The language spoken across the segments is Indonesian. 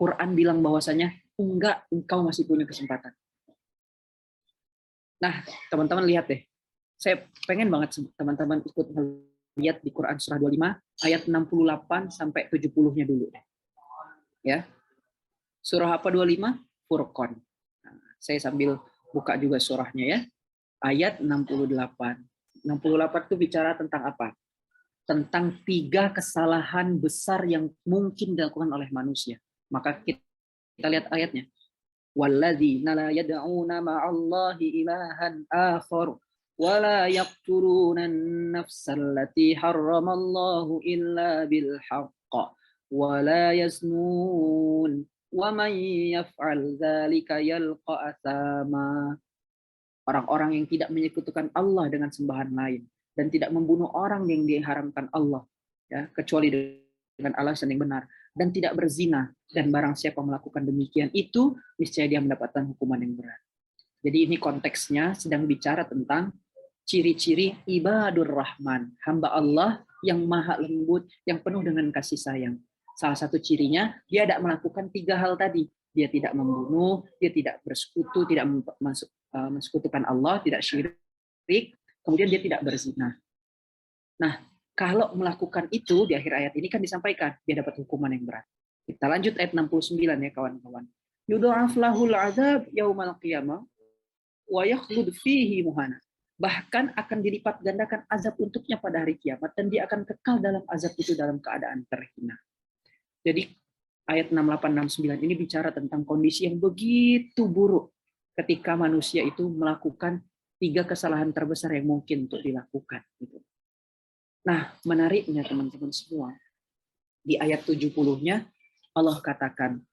Quran bilang bahwasanya enggak, engkau masih punya kesempatan. Nah, teman-teman lihat deh. Saya pengen banget teman-teman ikut lihat di Quran surah 25 ayat 68 sampai 70-nya dulu deh. Ya. Surah apa 25? Furqan. Nah, saya sambil buka juga surahnya ya. Ayat 68. 68 itu bicara tentang apa? Tentang 3 kesalahan besar yang mungkin dilakukan oleh manusia. Maka kita lihat ayatnya. Walladzina la yad'una ma'allahi ilahan akhar wa la yaqtuluna an-nafsa allati harramallahu illa bil haqq wa la yaznun wa man yaf'al dzalika yalqa athama. Orang-orang yang tidak menyekutukan Allah dengan sembahan lain dan tidak membunuh orang yang diharamkan Allah ya, kecuali dengan alasan yang benar, dan tidak berzina, dan barang siapa melakukan demikian itu niscaya dia mendapatkan hukuman yang berat. Jadi ini konteksnya sedang bicara tentang ciri-ciri ibadur rahman, hamba Allah yang maha lembut, yang penuh dengan kasih sayang. Salah satu cirinya dia tidak melakukan 3 hal tadi. Dia tidak membunuh, dia tidak bersekutu, tidak mensekutukan Allah, tidak syirik, kemudian dia tidak berzina. Nah, kalau melakukan itu di akhir ayat ini kan disampaikan dia dapat hukuman yang berat. Kita lanjut ayat 69 ya kawan-kawan. Yudha'af lahul adzab yaumal qiyamah wa yakhlud fihi muhana. Bahkan akan dilipat gandakan azab untuknya pada hari kiamat dan dia akan kekal dalam azab itu dalam keadaan terhina. Jadi ayat 68-69 ini bicara tentang kondisi yang begitu buruk ketika manusia itu melakukan 3 kesalahan terbesar yang mungkin untuk dilakukan. Nah, menariknya teman-teman semua, di ayat 70-nya Allah katakan,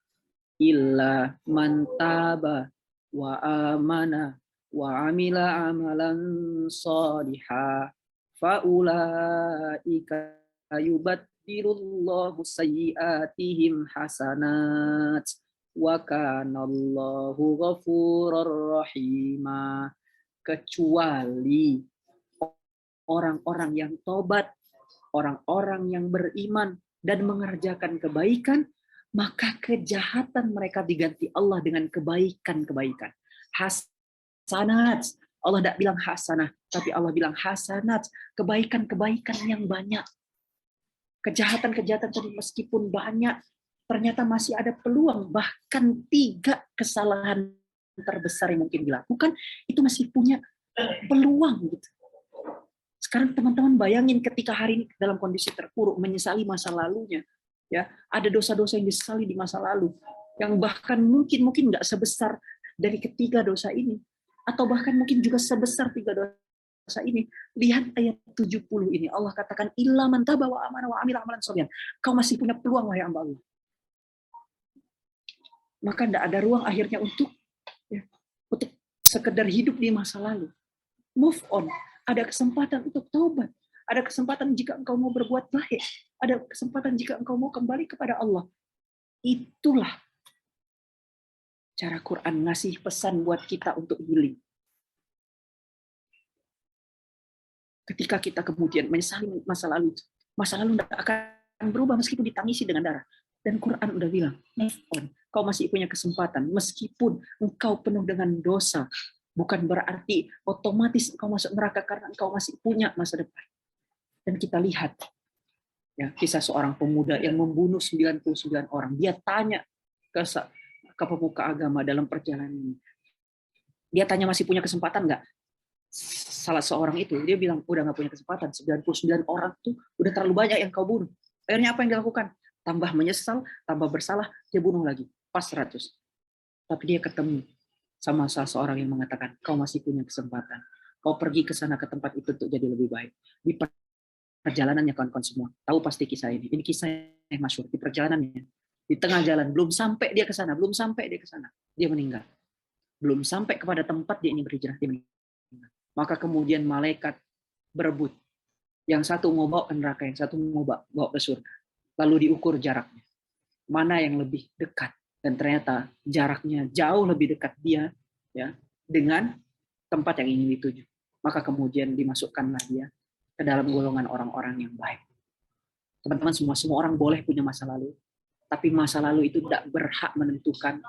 illa man taba wa amana wa amila amalan shaliha fa ulaika yubaddilullahu sayyi'atihim hasanat wa kanallahu ghafurur rahima. Kecuali orang-orang yang tobat, orang-orang yang beriman dan mengerjakan kebaikan, maka kejahatan mereka diganti Allah dengan kebaikan-kebaikan. Hasanat. Allah tidak bilang hasanah, tapi Allah bilang hasanat, kebaikan-kebaikan yang banyak. Kejahatan-kejahatan tadi meskipun banyak, ternyata masih ada peluang, bahkan 3 kesalahan terbesar yang mungkin dilakukan, itu masih punya peluang gitu. Sekarang teman-teman bayangin ketika hari ini dalam kondisi terpuruk, menyesali masa lalunya, ya ada dosa-dosa yang disesali di masa lalu, yang bahkan mungkin nggak sebesar dari ketiga dosa ini, atau bahkan mungkin juga sebesar 3 dosa ini. Lihat ayat 70 ini, Allah katakan illa man taba wa amana wa amila amalan sholihan. Kau masih punya peluang wahai hamba Allah. Maka tidak ada ruang akhirnya untuk sekedar hidup di masa lalu. Move on. Ada kesempatan untuk taubat. Ada kesempatan jika engkau mau berbuat baik. Ada kesempatan jika engkau mau kembali kepada Allah. Itulah cara Quran ngasih pesan buat kita untuk healing. Ketika kita kemudian menyesali masa lalu tidak akan berubah meskipun ditangisi dengan darah. Dan Quran udah bilang, move on. Kau masih punya kesempatan. Meskipun engkau penuh dengan dosa, bukan berarti otomatis engkau masuk neraka karena engkau masih punya masa depan. Dan kita lihat ya, kisah seorang pemuda yang membunuh 99 orang. Dia tanya ke pemuka agama dalam perjalanan ini. Dia tanya masih punya kesempatan nggak? Salah seorang itu, dia bilang udah nggak punya kesempatan. 99 orang itu udah terlalu banyak yang kau bunuh. Akhirnya apa yang dilakukan? Tambah menyesal, tambah bersalah, dia bunuh lagi. Pas 100. Tapi dia ketemu sama salah seorang yang mengatakan, kau masih punya kesempatan. Kau pergi ke sana ke tempat itu untuk jadi lebih baik. Di perjalanannya kawan-kawan semua, tahu pasti kisah ini. Ini kisah yang masyhur. Di perjalanannya, di tengah jalan, belum sampai dia ke sana, dia meninggal. Belum sampai kepada tempat dia ini berhijrah, dia meninggal. Maka kemudian malaikat berebut. Yang satu mau bawa ke neraka, yang satu mau bawa ke surga. Lalu diukur jaraknya. Mana yang lebih dekat? Dan ternyata jaraknya jauh lebih dekat dia ya dengan tempat yang ingin dituju. Maka kemudian dimasukkanlah dia ke dalam golongan orang-orang yang baik. Teman-teman semua orang boleh punya masa lalu. Tapi masa lalu itu tidak berhak menentukan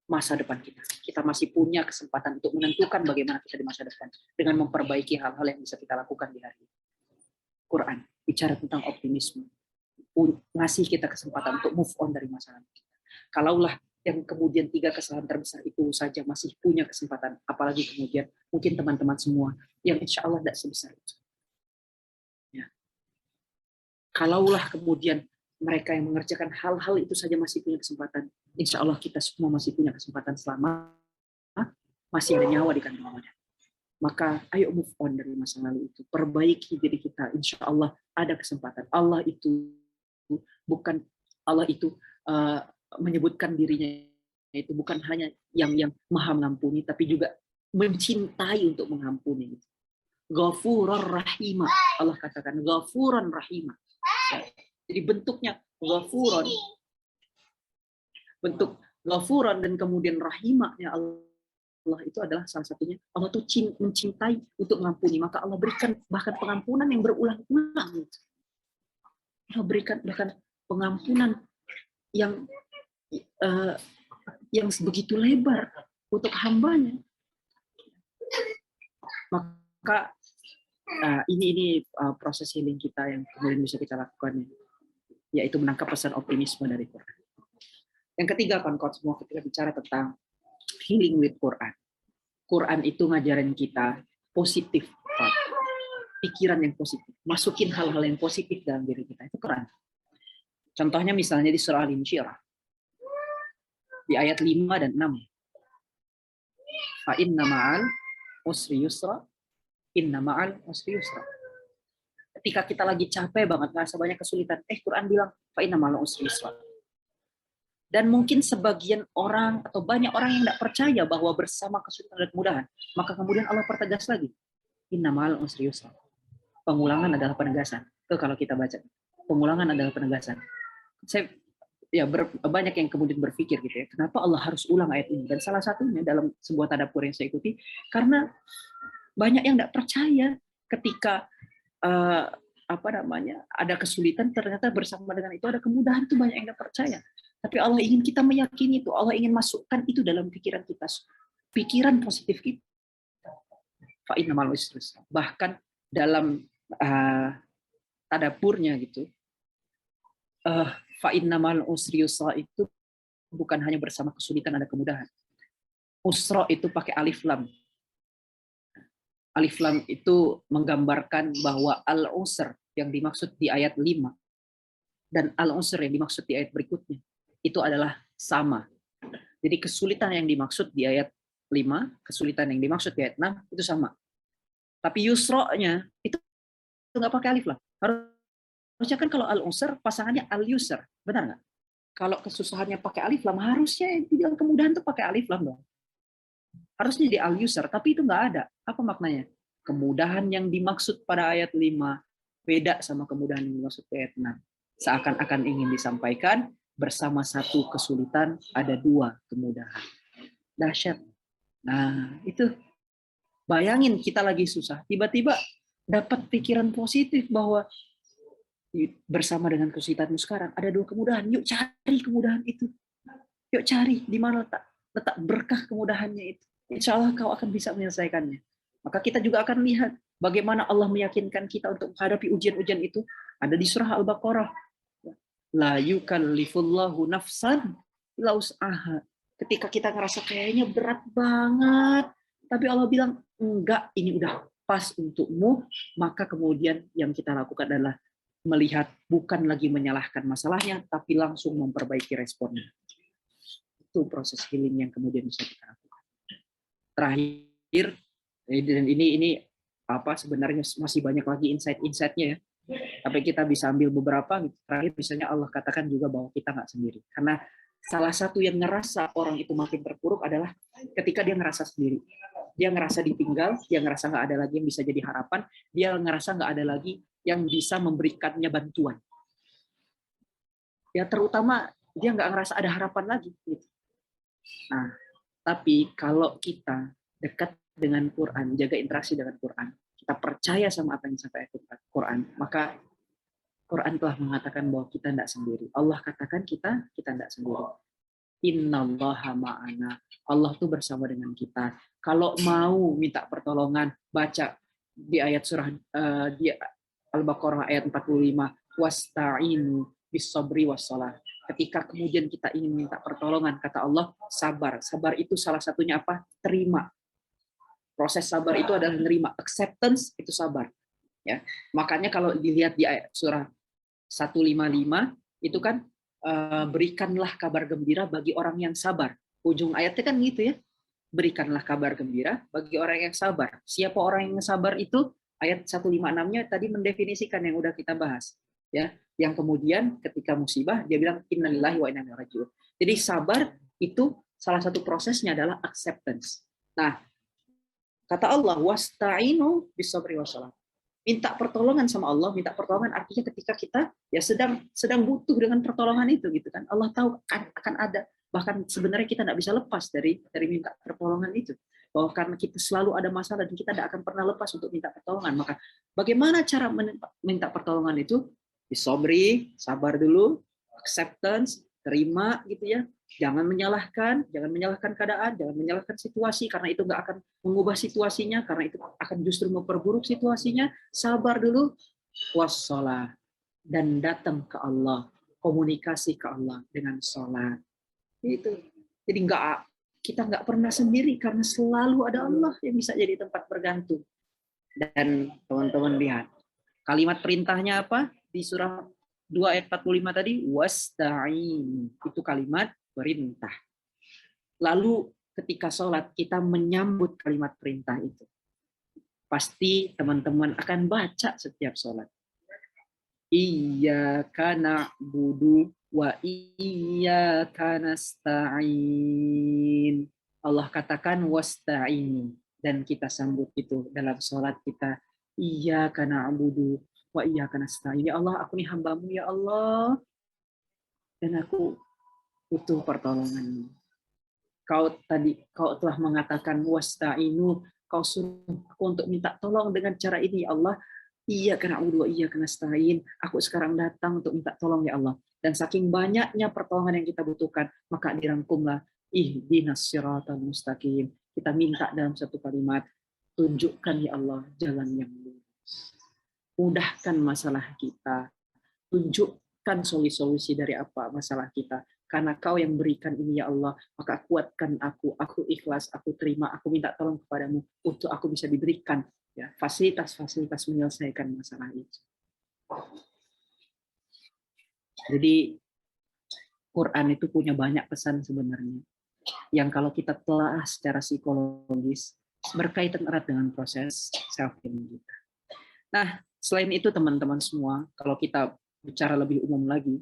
masa depan kita. Kita masih punya kesempatan untuk menentukan bagaimana kita di masa depan dengan memperbaiki hal-hal yang bisa kita lakukan di hari ini. Quran bicara tentang optimisme, ngasih kita kesempatan untuk move on dari masa lalu kita. Kalaulah yang kemudian 3 kesalahan terbesar itu saja masih punya kesempatan, apalagi kemudian mungkin teman-teman semua yang insya Allah tidak sebesar itu. Ya. Kalaulah kemudian mereka yang mengerjakan hal-hal itu saja masih punya kesempatan, insya Allah kita semua masih punya kesempatan selama masih ada nyawa di kandungan badan. Maka ayo move on dari masa lalu itu, perbaiki diri kita, insya Allah ada kesempatan. Allah itu bukan, Allah itu menyebutkan dirinya itu bukan hanya yang maha mengampuni, tapi juga mencintai untuk mengampuni. Ghafurur rahimah, Allah katakan ghafuran rahimah. Jadi bentuknya ghafuran, bentuk ghafuran dan kemudian rahimahnya Allah itu adalah salah satunya Allah tuh mencintai untuk mengampuni, maka Allah berikan bahkan pengampunan yang berulang-ulang. Allah berikan bahkan pengampunan yang begitu lebar untuk hambanya. Maka ini proses healing kita yang kemudian bisa kita lakukan, yaitu menangkap pesan optimisme dari Quran. Yang ketiga, kawan-kawan semua, ketika bicara tentang healing with Quran, Quran itu ngajarin kita positif, pikiran yang positif, masukin hal-hal yang positif dalam diri kita, itu Quran. Contohnya misalnya di surah Al-Insyirah, di ayat 5 dan 6. Fa inna ma'al usri yusra, inna ma'al usri yusra. Ketika kita lagi capek banget, ngerasa banyak kesulitan, Quran bilang fa inna ma'al usri yusra. Dan mungkin sebagian orang atau banyak orang yang tidak percaya bahwa bersama kesulitan dan kemudahan, maka kemudian Allah pertegas lagi, inna ma'al usri yusra. Pengulangan adalah penegasan. Kalau kita baca, pengulangan adalah penegasan. Banyak yang kemudian berpikir gitu ya, kenapa Allah harus ulang ayat ini? Dan salah satunya dalam sebuah tadabbur yang saya ikuti, karena banyak yang tidak percaya ketika ada kesulitan, ternyata bersama dengan itu ada kemudahan, itu banyak yang tidak percaya. Tapi Allah ingin kita meyakini itu, Allah ingin masukkan itu dalam pikiran kita, pikiran positif kita. Fa inna ma'al usri yusra. Bahkan dalam tadabburnya gitu, fa inna ma'al usri yusra itu bukan hanya bersama kesulitan ada kemudahan. Usra itu pakai alif lam. Alif lam itu menggambarkan bahwa al-usr yang dimaksud di ayat 5 dan al-usr yang dimaksud di ayat berikutnya itu adalah sama. Jadi kesulitan yang dimaksud di ayat 5, kesulitan yang dimaksud di ayat 6 itu sama. Tapi yusra-nya itu nggak pakai alif lam. Harusnya kan kalau al-usr pasangannya al-yusr, benar nggak? Kalau kesusahannya pakai alif lam, harusnya yang dibilang kemudahan itu pakai alif lam dong. Harusnya di al-yusr, tapi itu nggak ada. Apa maknanya? Kemudahan yang dimaksud pada ayat 5 beda sama kemudahan yang dimaksud di ayat 6. Seakan-akan ingin disampaikan bersama satu kesulitan ada 2 kemudahan. Dahsyat. Nah, itu bayangin kita lagi susah, tiba-tiba dapat pikiran positif bahwa bersama dengan kesulitanmu sekarang ada 2 kemudahan. Yuk cari kemudahan itu. Yuk cari di mana letak berkah kemudahannya itu. Insya Allah kau akan bisa menyelesaikannya. Maka kita juga akan lihat bagaimana Allah meyakinkan kita untuk menghadapi ujian-ujian itu. Ada di surah Al-Baqarah. La yukallifullahu nafsan illa wus'aha. Ketika kita ngerasa kayaknya berat banget, tapi Allah bilang, enggak, ini udah pas untukmu, maka kemudian yang kita lakukan adalah melihat, bukan lagi menyalahkan masalahnya, tapi langsung memperbaiki responnya. Itu proses healing yang kemudian bisa kita lakukan. Terakhir, dan ini sebenarnya masih banyak lagi insight-insightnya ya. Tapi kita bisa ambil beberapa. Terakhir misalnya Allah katakan juga bahwa kita nggak sendiri. Karena salah satu yang ngerasa orang itu makin terpuruk adalah ketika dia ngerasa sendiri. Dia ngerasa ditinggal, dia ngerasa nggak ada lagi yang bisa jadi harapan, dia ngerasa nggak ada lagi yang bisa memberikannya bantuan. Ya terutama dia nggak ngerasa ada harapan lagi. Gitu. Nah, tapi kalau kita dekat dengan Quran, jaga interaksi dengan Quran, kita percaya sama apa yang disampaikan Quran, maka Quran telah mengatakan bahwa kita tidak sendiri. Allah katakan kita tidak sendiri. Innallaha ma'ana. Allah tuh bersama dengan kita. Kalau mau minta pertolongan, baca di ayat surah di Al-Baqarah ayat 45, wasta'inu bis-sabri was-shalah. Ketika kemudian kita ingin minta pertolongan, kata Allah, sabar. Sabar itu salah satunya apa? Terima. Proses sabar itu adalah menerima. Acceptance itu sabar. Ya. Makanya kalau dilihat di ayat surah 155 itu kan berikanlah kabar gembira bagi orang yang sabar. Ujung ayatnya kan gitu ya. Berikanlah kabar gembira bagi orang yang sabar. Siapa orang yang sabar itu? Ayat 156-nya tadi mendefinisikan yang udah kita bahas. Ya, yang kemudian ketika musibah dia bilang innalillahi wa inna ilaihi raji'un. Jadi sabar itu salah satu prosesnya adalah acceptance. Nah, kata Allah wasta'inu bis-sabri was-shalah. Minta pertolongan sama Allah, minta pertolongan artinya ketika kita ya sedang butuh dengan pertolongan itu gitu kan. Allah tahu akan ada, bahkan sebenarnya kita tidak bisa lepas dari minta pertolongan itu. Bahwa karena kita selalu ada masalah dan kita tidak akan pernah lepas untuk minta pertolongan. Maka bagaimana cara minta pertolongan itu? Disobri, sabar dulu, acceptance, terima gitu ya. Jangan menyalahkan keadaan, jangan menyalahkan situasi karena itu nggak akan mengubah situasinya, karena itu akan justru memperburuk situasinya. Sabar dulu, wassalah, dan datang ke Allah, komunikasi ke Allah dengan sholat. Itu. Jadi kita nggak pernah sendiri karena selalu ada Allah yang bisa jadi tempat bergantung. Dan teman-teman lihat kalimat perintahnya apa di surah 2 ayat 45 tadi, wasta'in, itu kalimat perintah. Lalu ketika sholat kita menyambut kalimat perintah itu. Pasti teman-teman akan baca setiap sholat. Iyyaka na'budu wa iyyaka nasta'in. Allah katakan wasta'in, dan kita sambut itu dalam sholat kita. Iyyaka na'budu wa iyyaka nasta'in. Ya Allah, aku ini hambamu ya Allah, dan aku butuh pertolonganmu. Kau telah mengatakan wasta'inu, kau suruh aku untuk minta tolong dengan cara ini ya Allah. Iya karena na'budu wa iyyaka nasta'in. Aku sekarang datang untuk minta tolong ya Allah. Dan saking banyaknya pertolongan yang kita butuhkan, maka dirangkumlah ihdinas siratal mustaqim. Kita minta dalam satu kalimat, tunjukkan ya Allah jalan yang lurus. Mudahkan masalah kita. Tunjukkan solusi-solusi dari apa masalah kita. Karena kau yang berikan ini ya Allah, maka kuatkan aku ikhlas, aku terima, aku minta tolong kepadamu untuk aku bisa diberikan ya fasilitas-fasilitas menyelesaikan masalah itu. Jadi Quran itu punya banyak pesan sebenarnya, yang kalau kita telah secara psikologis berkaitan erat dengan proses self healing kita. Nah, selain itu teman-teman semua, kalau kita bicara lebih umum lagi,